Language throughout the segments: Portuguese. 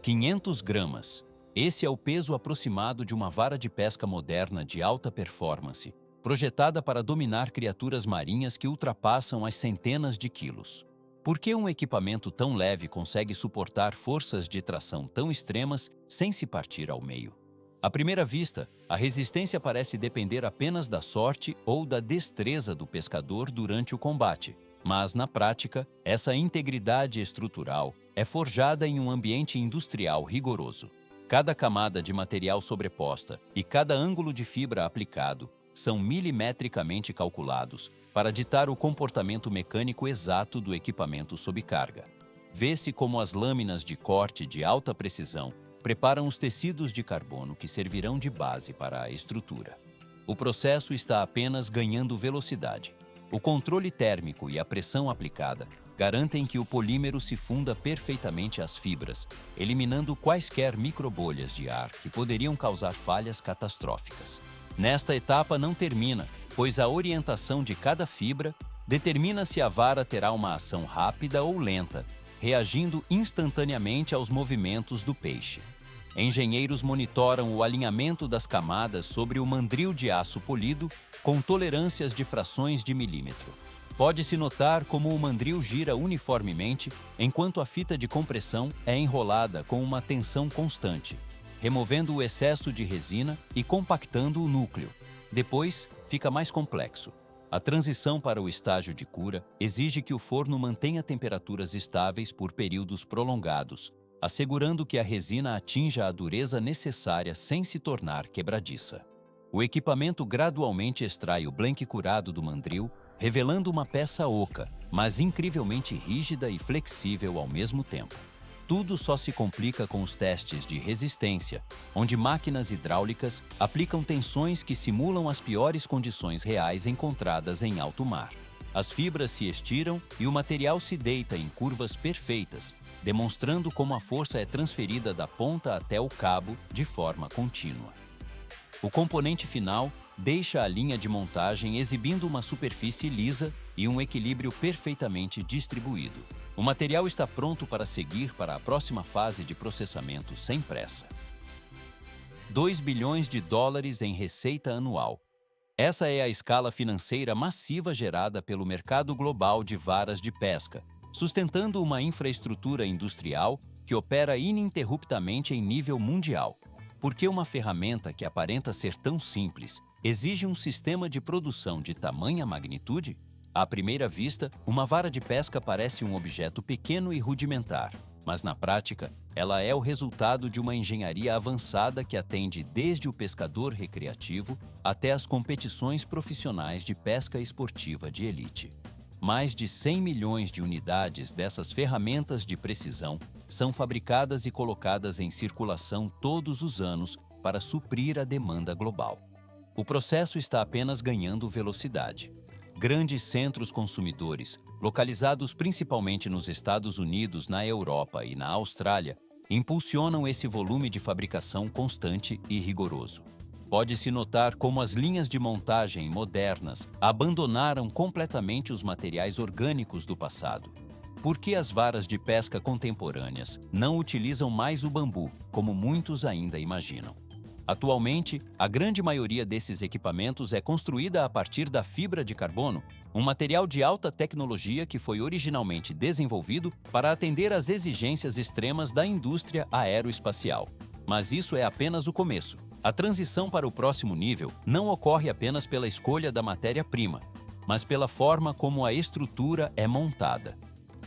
500 gramas. Esse é o peso aproximado de uma vara de pesca moderna de alta performance, projetada para dominar criaturas marinhas que ultrapassam as centenas de quilos. Por que um equipamento tão leve consegue suportar forças de tração tão extremas sem se partir ao meio? À primeira vista, a resistência parece depender apenas da sorte ou da destreza do pescador durante o combate, mas, na prática, essa integridade estrutural é forjada em um ambiente industrial rigoroso. Cada camada de material sobreposta e cada ângulo de fibra aplicado são milimetricamente calculados para ditar o comportamento mecânico exato do equipamento sob carga. Vê-se como as lâminas de corte de alta precisão preparam os tecidos de carbono que servirão de base para a estrutura. O processo está apenas ganhando velocidade. O controle térmico e a pressão aplicada garantem que o polímero se funda perfeitamente às fibras, eliminando quaisquer microbolhas de ar que poderiam causar falhas catastróficas. Nesta etapa não termina, pois a orientação de cada fibra determina se a vara terá uma ação rápida ou lenta, reagindo instantaneamente aos movimentos do peixe. Engenheiros monitoram o alinhamento das camadas sobre o mandril de aço polido com tolerâncias de frações de milímetro. Pode-se notar como o mandril gira uniformemente enquanto a fita de compressão é enrolada com uma tensão constante, removendo o excesso de resina e compactando o núcleo. Depois, fica mais complexo. A transição para o estágio de cura exige que o forno mantenha temperaturas estáveis por períodos prolongados, assegurando que a resina atinja a dureza necessária sem se tornar quebradiça. O equipamento gradualmente extrai o blank curado do mandril, revelando uma peça oca, mas incrivelmente rígida e flexível ao mesmo tempo. Tudo só se complica com os testes de resistência, onde máquinas hidráulicas aplicam tensões que simulam as piores condições reais encontradas em alto mar. As fibras se estiram e o material se deita em curvas perfeitas, demonstrando como a força é transferida da ponta até o cabo de forma contínua. O componente final deixa a linha de montagem exibindo uma superfície lisa e um equilíbrio perfeitamente distribuído. O material está pronto para seguir para a próxima fase de processamento sem pressa. 2 bilhões de dólares em receita anual. Essa é a escala financeira massiva gerada pelo mercado global de varas de pesca, sustentando uma infraestrutura industrial que opera ininterruptamente em nível mundial. Por que uma ferramenta que aparenta ser tão simples exige um sistema de produção de tamanha magnitude? À primeira vista, uma vara de pesca parece um objeto pequeno e rudimentar, mas na prática, ela é o resultado de uma engenharia avançada que atende desde o pescador recreativo até as competições profissionais de pesca esportiva de elite. Mais de 100 milhões de unidades dessas ferramentas de precisão são fabricadas e colocadas em circulação todos os anos para suprir a demanda global. O processo está apenas ganhando velocidade. Grandes centros consumidores, localizados principalmente nos Estados Unidos, na Europa e na Austrália, impulsionam esse volume de fabricação constante e rigoroso. Pode-se notar como as linhas de montagem modernas abandonaram completamente os materiais orgânicos do passado. Por que as varas de pesca contemporâneas não utilizam mais o bambu, como muitos ainda imaginam? Atualmente, a grande maioria desses equipamentos é construída a partir da fibra de carbono, um material de alta tecnologia que foi originalmente desenvolvido para atender às exigências extremas da indústria aeroespacial. Mas isso é apenas o começo. A transição para o próximo nível não ocorre apenas pela escolha da matéria-prima, mas pela forma como a estrutura é montada.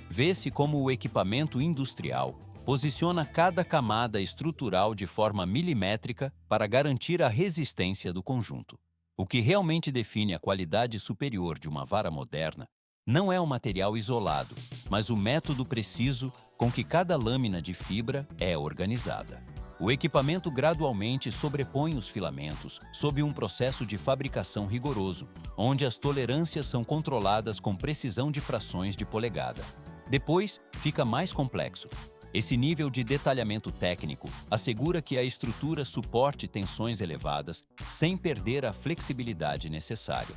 Vê-se como o equipamento industrial posiciona cada camada estrutural de forma milimétrica para garantir a resistência do conjunto. O que realmente define a qualidade superior de uma vara moderna não é o material isolado, mas o método preciso com que cada lâmina de fibra é organizada. O equipamento gradualmente sobrepõe os filamentos sob um processo de fabricação rigoroso, onde as tolerâncias são controladas com precisão de frações de polegada. Depois, fica mais complexo. Esse nível de detalhamento técnico assegura que a estrutura suporte tensões elevadas sem perder a flexibilidade necessária.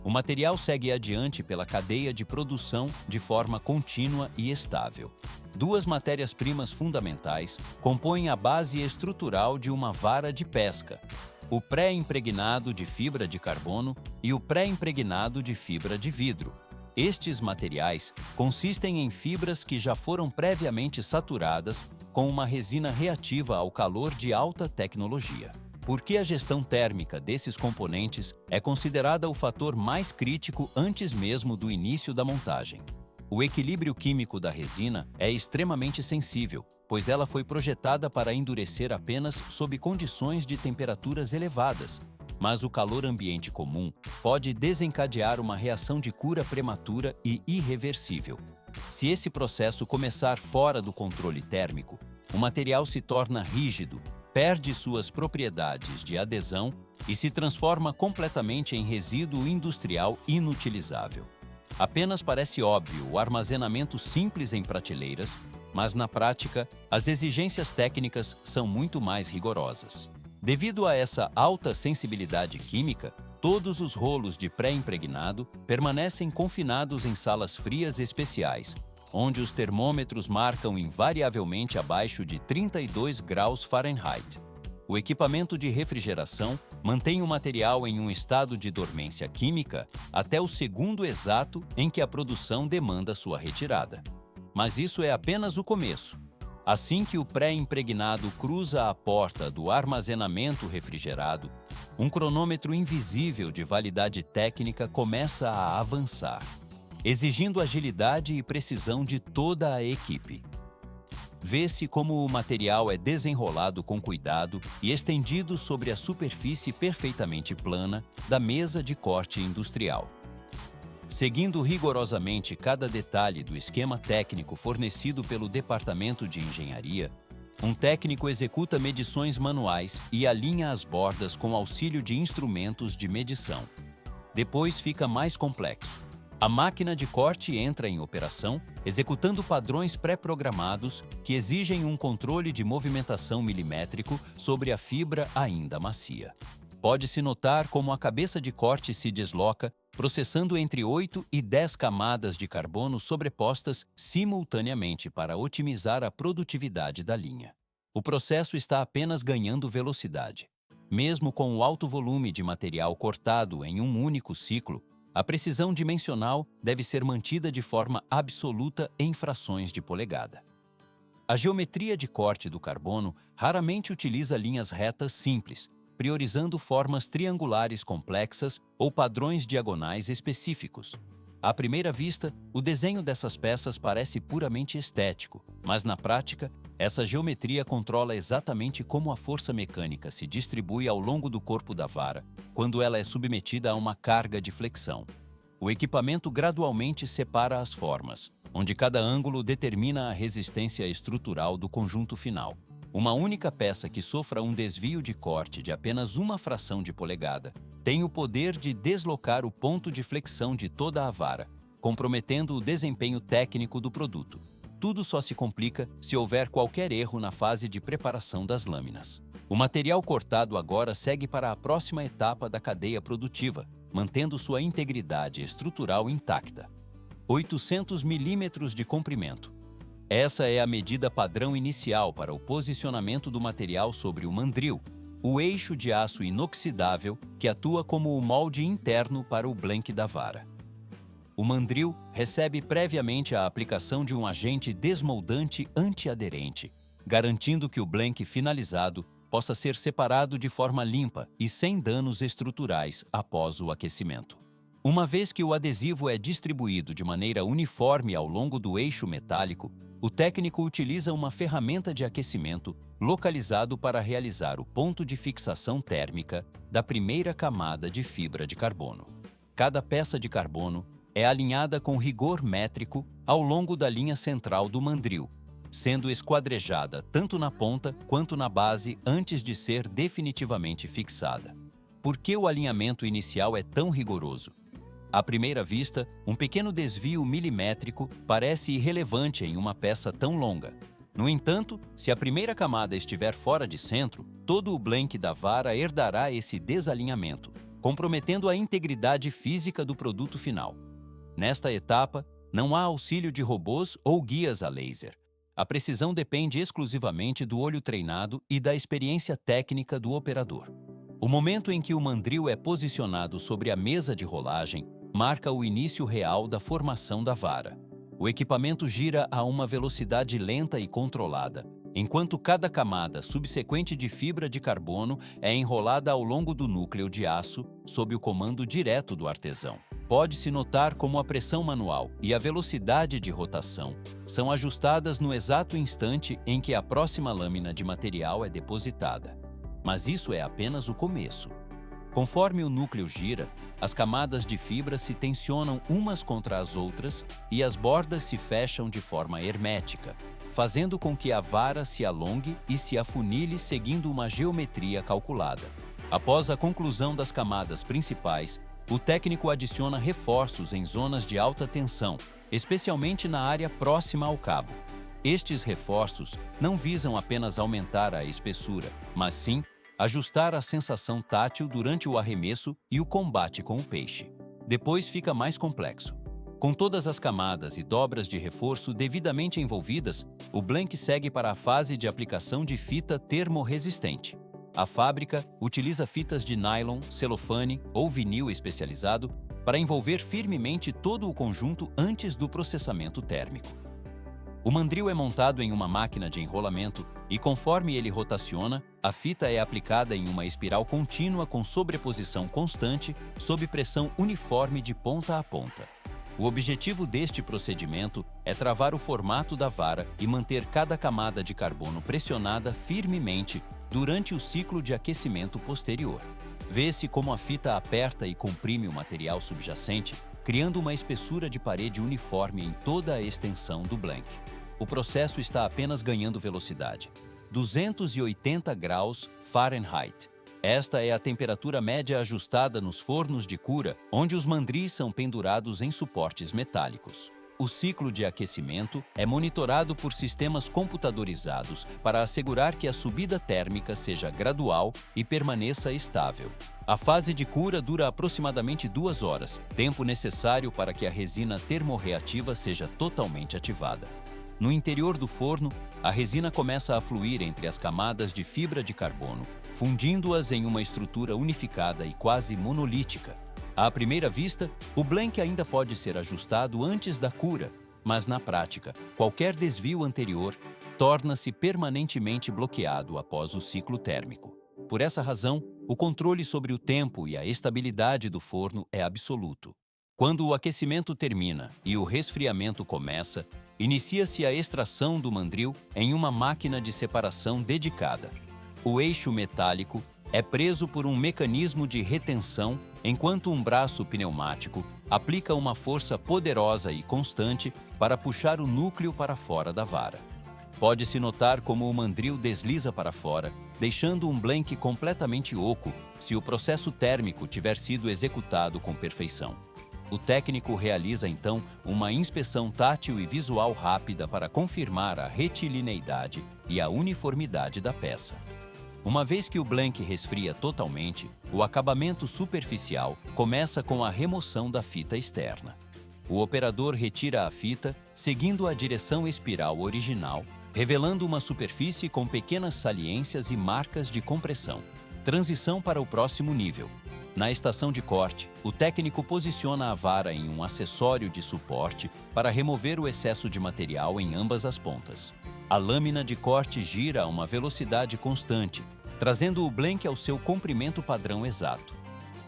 O material segue adiante pela cadeia de produção de forma contínua e estável. Duas matérias-primas fundamentais compõem a base estrutural de uma vara de pesca: o pré-impregnado de fibra de carbono e o pré-impregnado de fibra de vidro. Estes materiais consistem em fibras que já foram previamente saturadas com uma resina reativa ao calor de alta tecnologia. Por que a gestão térmica desses componentes é considerada o fator mais crítico antes mesmo do início da montagem? O equilíbrio químico da resina é extremamente sensível, pois ela foi projetada para endurecer apenas sob condições de temperaturas elevadas, mas o calor ambiente comum pode desencadear uma reação de cura prematura e irreversível. Se esse processo começar fora do controle térmico, o material se torna rígido, perde suas propriedades de adesão e se transforma completamente em resíduo industrial inutilizável. Apenas parece óbvio o armazenamento simples em prateleiras, mas na prática, as exigências técnicas são muito mais rigorosas. Devido a essa alta sensibilidade química, todos os rolos de pré-impregnado permanecem confinados em salas frias especiais, onde os termômetros marcam invariavelmente abaixo de 32 graus Fahrenheit. O equipamento de refrigeração mantém o material em um estado de dormência química até o segundo exato em que a produção demanda sua retirada. Mas isso é apenas o começo. Assim que o pré-impregnado cruza a porta do armazenamento refrigerado, um cronômetro invisível de validade técnica começa a avançar, exigindo agilidade e precisão de toda a equipe. Vê-se como o material é desenrolado com cuidado e estendido sobre a superfície perfeitamente plana da mesa de corte industrial. Seguindo rigorosamente cada detalhe do esquema técnico fornecido pelo Departamento de Engenharia, um técnico executa medições manuais e alinha as bordas com auxílio de instrumentos de medição. Depois fica mais complexo. A máquina de corte entra em operação, executando padrões pré-programados que exigem um controle de movimentação milimétrico sobre a fibra ainda macia. Pode-se notar como a cabeça de corte se desloca, processando entre 8 e 10 camadas de carbono sobrepostas simultaneamente para otimizar a produtividade da linha. O processo está apenas ganhando velocidade. Mesmo com o alto volume de material cortado em um único ciclo, a precisão dimensional deve ser mantida de forma absoluta em frações de polegada. A geometria de corte do carbono raramente utiliza linhas retas simples, priorizando formas triangulares complexas ou padrões diagonais específicos. À primeira vista, o desenho dessas peças parece puramente estético, mas na prática, essa geometria controla exatamente como a força mecânica se distribui ao longo do corpo da vara quando ela é submetida a uma carga de flexão. O equipamento gradualmente separa as formas, onde cada ângulo determina a resistência estrutural do conjunto final. Uma única peça que sofra um desvio de corte de apenas uma fração de polegada tem o poder de deslocar o ponto de flexão de toda a vara, comprometendo o desempenho técnico do produto. Tudo só se complica se houver qualquer erro na fase de preparação das lâminas. O material cortado agora segue para a próxima etapa da cadeia produtiva, mantendo sua integridade estrutural intacta. 800 milímetros de comprimento. Essa é a medida padrão inicial para o posicionamento do material sobre o mandril, o eixo de aço inoxidável que atua como o molde interno para o blank da vara. O mandril recebe previamente a aplicação de um agente desmoldante antiaderente, garantindo que o blank finalizado possa ser separado de forma limpa e sem danos estruturais após o aquecimento. Uma vez que o adesivo é distribuído de maneira uniforme ao longo do eixo metálico, o técnico utiliza uma ferramenta de aquecimento localizado para realizar o ponto de fixação térmica da primeira camada de fibra de carbono. Cada peça de carbono é alinhada com rigor métrico ao longo da linha central do mandril, sendo esquadrejada tanto na ponta quanto na base antes de ser definitivamente fixada. Por que o alinhamento inicial é tão rigoroso? À primeira vista, um pequeno desvio milimétrico parece irrelevante em uma peça tão longa. No entanto, se a primeira camada estiver fora de centro, todo o blank da vara herdará esse desalinhamento, comprometendo a integridade física do produto final. Nesta etapa, não há auxílio de robôs ou guias a laser. A precisão depende exclusivamente do olho treinado e da experiência técnica do operador. O momento em que o mandril é posicionado sobre a mesa de rolagem marca o início real da formação da vara. O equipamento gira a uma velocidade lenta e controlada, enquanto cada camada subsequente de fibra de carbono é enrolada ao longo do núcleo de aço sob o comando direto do artesão. Pode-se notar como a pressão manual e a velocidade de rotação são ajustadas no exato instante em que a próxima lâmina de material é depositada. Mas isso é apenas o começo. Conforme o núcleo gira, as camadas de fibra se tensionam umas contra as outras e as bordas se fecham de forma hermética, fazendo com que a vara se alongue e se afunile seguindo uma geometria calculada. Após a conclusão das camadas principais, o técnico adiciona reforços em zonas de alta tensão, especialmente na área próxima ao cabo. Estes reforços não visam apenas aumentar a espessura, mas sim ajustar a sensação tátil durante o arremesso e o combate com o peixe. Depois fica mais complexo. Com todas as camadas e dobras de reforço devidamente envolvidas, o blank segue para a fase de aplicação de fita termorresistente. A fábrica utiliza fitas de nylon, celofane ou vinil especializado para envolver firmemente todo o conjunto antes do processamento térmico. O mandril é montado em uma máquina de enrolamento e, conforme ele rotaciona, a fita é aplicada em uma espiral contínua com sobreposição constante sob pressão uniforme de ponta a ponta. O objetivo deste procedimento é travar o formato da vara e manter cada camada de carbono pressionada firmemente durante o ciclo de aquecimento posterior. Vê-se como a fita aperta e comprime o material subjacente, criando uma espessura de parede uniforme em toda a extensão do blank. O processo está apenas ganhando velocidade. 280 graus Fahrenheit. Esta é a temperatura média ajustada nos fornos de cura, onde os mandris são pendurados em suportes metálicos. O ciclo de aquecimento é monitorado por sistemas computadorizados para assegurar que a subida térmica seja gradual e permaneça estável. A fase de cura dura aproximadamente 2 horas, tempo necessário para que a resina termorreativa seja totalmente ativada. No interior do forno, a resina começa a fluir entre as camadas de fibra de carbono, fundindo-as em uma estrutura unificada e quase monolítica. À primeira vista, o blank ainda pode ser ajustado antes da cura, mas na prática, qualquer desvio anterior torna-se permanentemente bloqueado após o ciclo térmico. Por essa razão, o controle sobre o tempo e a estabilidade do forno é absoluto. Quando o aquecimento termina e o resfriamento começa, inicia-se a extração do mandril em uma máquina de separação dedicada. O eixo metálico é preso por um mecanismo de retenção, enquanto um braço pneumático aplica uma força poderosa e constante para puxar o núcleo para fora da vara. Pode-se notar como o mandril desliza para fora, deixando um blank completamente oco se o processo térmico tiver sido executado com perfeição. O técnico realiza então uma inspeção tátil e visual rápida para confirmar a retilineidade e a uniformidade da peça. Uma vez que o blank resfria totalmente, o acabamento superficial começa com a remoção da fita externa. O operador retira a fita, seguindo a direção espiral original, revelando uma superfície com pequenas saliências e marcas de compressão. Transição para o próximo nível. Na estação de corte, o técnico posiciona a vara em um acessório de suporte para remover o excesso de material em ambas as pontas. A lâmina de corte gira a uma velocidade constante, trazendo o blank ao seu comprimento padrão exato.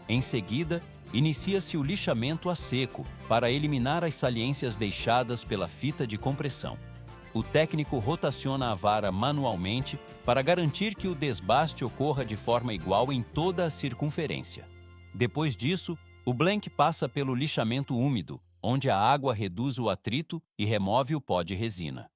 Em seguida, inicia-se o lixamento a seco para eliminar as saliências deixadas pela fita de compressão. O técnico rotaciona a vara manualmente para garantir que o desbaste ocorra de forma igual em toda a circunferência. Depois disso, o blank passa pelo lixamento úmido, onde a água reduz o atrito e remove o pó de resina.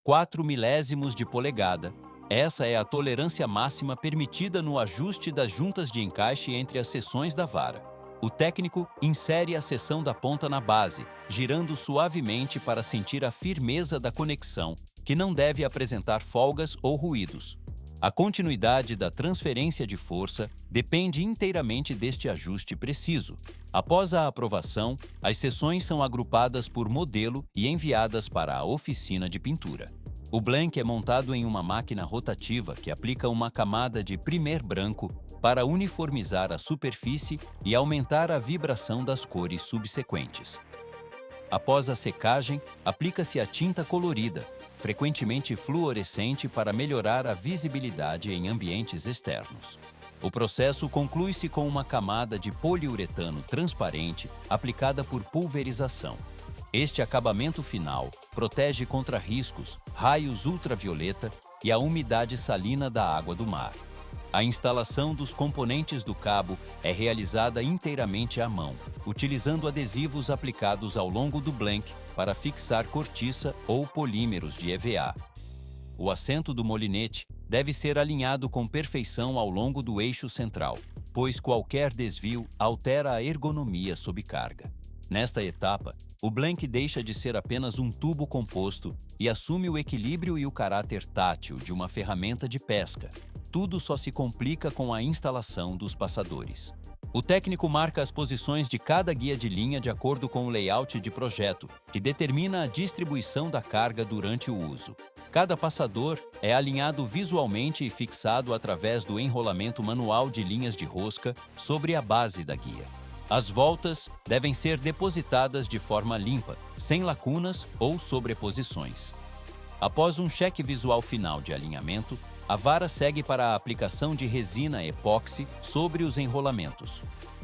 4 milésimos de polegada. Essa é a tolerância máxima permitida no ajuste das juntas de encaixe entre as seções da vara. O técnico insere a seção da ponta na base, girando suavemente para sentir a firmeza da conexão, que não deve apresentar folgas ou ruídos. A continuidade da transferência de força depende inteiramente deste ajuste preciso. Após a aprovação, as seções são agrupadas por modelo e enviadas para a oficina de pintura. O blank é montado em uma máquina rotativa que aplica uma camada de primer branco para uniformizar a superfície e aumentar a vibração das cores subsequentes. Após a secagem, aplica-se a tinta colorida, frequentemente fluorescente, para melhorar a visibilidade em ambientes externos. O processo conclui-se com uma camada de poliuretano transparente aplicada por pulverização. Este acabamento final protege contra riscos, raios ultravioleta e a umidade salina da água do mar. A instalação dos componentes do cabo é realizada inteiramente à mão, utilizando adesivos aplicados ao longo do blank para fixar cortiça ou polímeros de EVA. O assento do molinete deve ser alinhado com perfeição ao longo do eixo central, pois qualquer desvio altera a ergonomia sob carga. Nesta etapa, o blank deixa de ser apenas um tubo composto e assume o equilíbrio e o caráter tátil de uma ferramenta de pesca. Tudo só se complica com a instalação dos passadores. O técnico marca as posições de cada guia de linha de acordo com o layout de projeto, que determina a distribuição da carga durante o uso. Cada passador é alinhado visualmente e fixado através do enrolamento manual de linhas de rosca sobre a base da guia. As voltas devem ser depositadas de forma limpa, sem lacunas ou sobreposições. Após um cheque visual final de alinhamento, a vara segue para a aplicação de resina epóxi sobre os enrolamentos.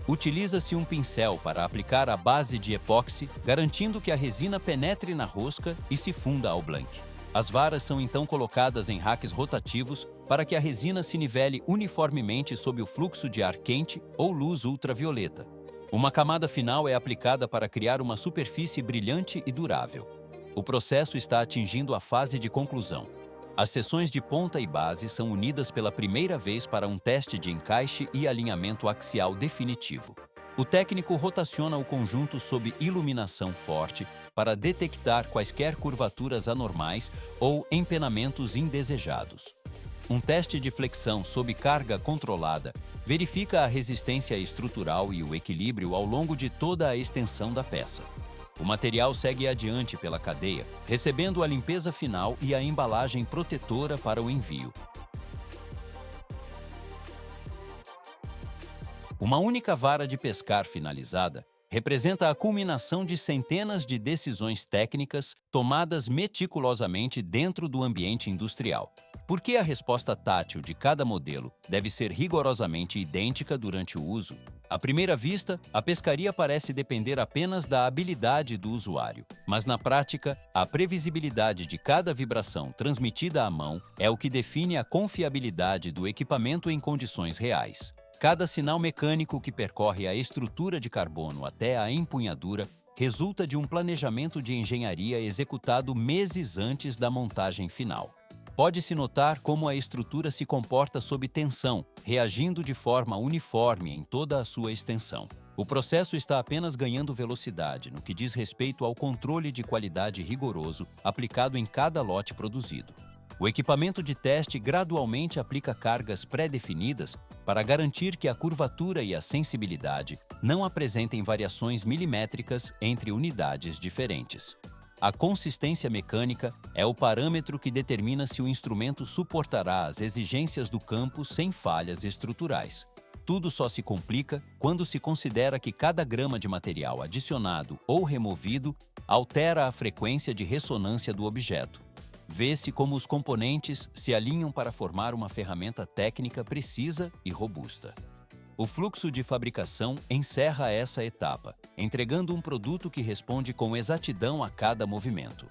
Utiliza-se um pincel para aplicar a base de epóxi, garantindo que a resina penetre na rosca e se funda ao blank. As varas são então colocadas em racks rotativos para que a resina se nivele uniformemente sob o fluxo de ar quente ou luz ultravioleta. Uma camada final é aplicada para criar uma superfície brilhante e durável. O processo está atingindo a fase de conclusão. As seções de ponta e base são unidas pela primeira vez para um teste de encaixe e alinhamento axial definitivo. O técnico rotaciona o conjunto sob iluminação forte para detectar quaisquer curvaturas anormais ou empenamentos indesejados. Um teste de flexão sob carga controlada verifica a resistência estrutural e o equilíbrio ao longo de toda a extensão da peça. O material segue adiante pela cadeia, recebendo a limpeza final e a embalagem protetora para o envio. Uma única vara de pescar finalizada representa a culminação de centenas de decisões técnicas tomadas meticulosamente dentro do ambiente industrial. Porque a resposta tátil de cada modelo deve ser rigorosamente idêntica durante o uso, à primeira vista, a pescaria parece depender apenas da habilidade do usuário. Mas na prática, a previsibilidade de cada vibração transmitida à mão é o que define a confiabilidade do equipamento em condições reais. Cada sinal mecânico que percorre a estrutura de carbono até a empunhadura resulta de um planejamento de engenharia executado meses antes da montagem final. Pode-se notar como a estrutura se comporta sob tensão, reagindo de forma uniforme em toda a sua extensão. O processo está apenas ganhando velocidade no que diz respeito ao controle de qualidade rigoroso aplicado em cada lote produzido. O equipamento de teste gradualmente aplica cargas pré-definidas para garantir que a curvatura e a sensibilidade não apresentem variações milimétricas entre unidades diferentes. A consistência mecânica é o parâmetro que determina se o instrumento suportará as exigências do campo sem falhas estruturais. Tudo só se complica quando se considera que cada grama de material adicionado ou removido altera a frequência de ressonância do objeto. Vê-se como os componentes se alinham para formar uma ferramenta técnica precisa e robusta. O fluxo de fabricação encerra essa etapa, entregando um produto que responde com exatidão a cada movimento.